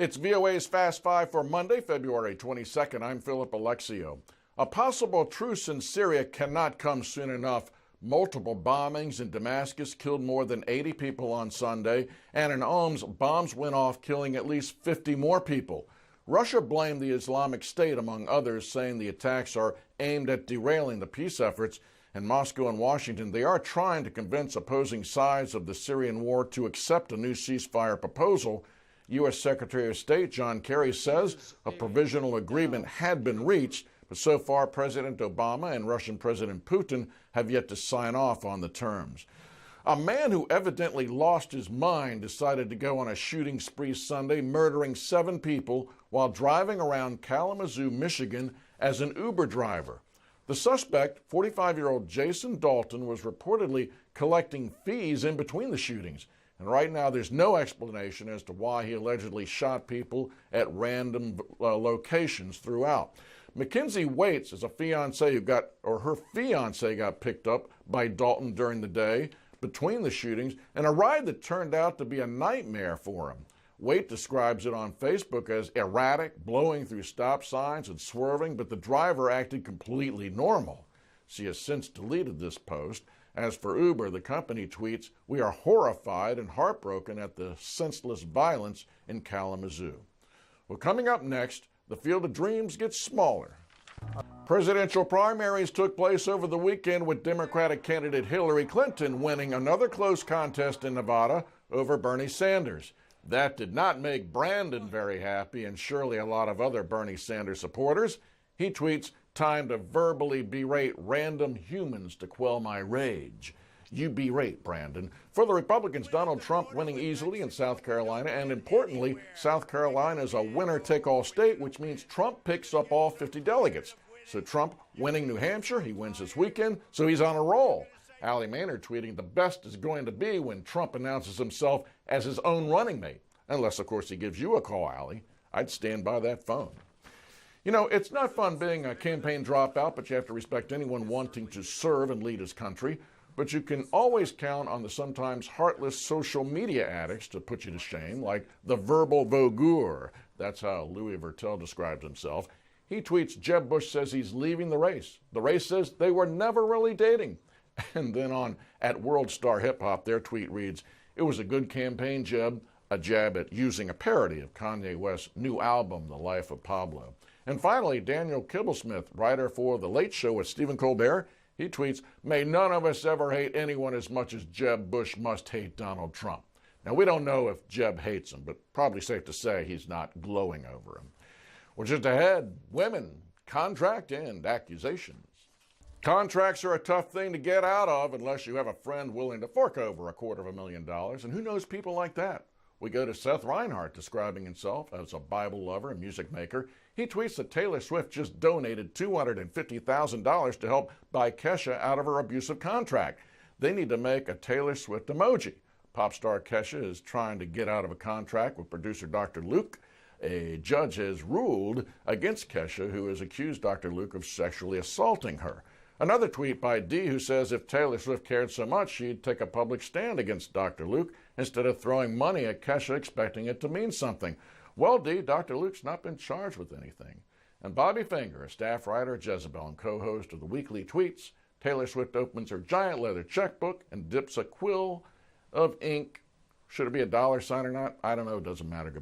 It's VOA's Fast Five for Monday, February 22nd. I'm Philip Alexio. A possible truce in Syria cannot come soon enough. Multiple bombings in Damascus killed more than 80 people on Sunday, and in Homs, bombs went off, killing at least 50 more people. Russia blamed the Islamic State, among others, saying the attacks are aimed at derailing the peace efforts. In Moscow and Washington, they are trying to convince opposing sides of the Syrian war to accept a new ceasefire proposal. U.S. Secretary of State John Kerry says a provisional agreement had been reached, but so far President Obama and Russian President Putin have yet to sign off on the terms. A man who evidently lost his mind decided to go on a shooting spree Sunday, murdering 7 people while driving around Kalamazoo, Michigan as an Uber driver. The suspect, 45-year-old Jason Dalton, was reportedly collecting fees in between the shootings. And right now, there's no explanation as to why he allegedly shot people at random locations throughout. Mackenzie Waits is a fiancé her fiancé got picked up by Dalton during the day between the shootings, and a ride that turned out to be a nightmare for him. Waite describes it on Facebook as erratic, blowing through stop signs and swerving, but the driver acted completely normal. She has since deleted this post. As for Uber, the company tweets, "We are horrified and heartbroken at the senseless violence in Kalamazoo." Well, coming up next, the field of dreams gets smaller. Presidential primaries took place over the weekend with Democratic candidate Hillary Clinton winning another close contest in Nevada over Bernie Sanders. That did not make Brandon very happy, and surely a lot of other Bernie Sanders supporters. He tweets, "Time to verbally berate random humans to quell my rage." You berate, Brandon. For the Republicans, Donald Trump winning easily in South Carolina, and importantly, South Carolina is a winner-take-all state, which means Trump picks up all 50 delegates. So Trump winning New Hampshire, he wins this weekend, so he's on a roll. Allie Maynard tweeting, "The best is going to be when Trump announces himself as his own running mate." Unless, of course, he gives you a call, Allie. I'd stand by that phone. You know, it's not fun being a campaign dropout, but you have to respect anyone wanting to serve and lead his country. But you can always count on the sometimes heartless social media addicts to put you to shame, like the verbal voguer. That's how Louis Vertel describes himself. He tweets, "Jeb Bush says he's leaving the race. The race says they were never really dating." And then on at World Star Hip Hop, their tweet reads, "It was a good campaign, Jeb," a jab at using a parody of Kanye West's new album, The Life of Pablo. And finally, Daniel Kibblesmith, writer for The Late Show with Stephen Colbert, he tweets, "May none of us ever hate anyone as much as Jeb Bush must hate Donald Trump." Now, we don't know if Jeb hates him, but probably safe to say he's not glowing over him. Well, just ahead, women, contract and accusations. Contracts are a tough thing to get out of unless you have a friend willing to fork over $250,000, and who knows people like that? We go to Seth Reinhardt, describing himself as a Bible lover and music maker. He tweets that Taylor Swift just donated $250,000 to help buy Kesha out of her abusive contract. They need to make a Taylor Swift emoji. Pop star Kesha is trying to get out of a contract with producer Dr. Luke. A judge has ruled against Kesha, who has accused Dr. Luke of sexually assaulting her. Another tweet by Dee, who says if Taylor Swift cared so much, she'd take a public stand against Dr. Luke instead of throwing money at Kesha expecting it to mean something. Well, Dee, Dr. Luke's not been charged with anything. And Bobby Finger, a staff writer at Jezebel and co-host of the weekly tweets, Taylor Swift opens her giant leather checkbook and dips a quill of ink. Should it be a dollar sign or not? I don't know. It doesn't matter.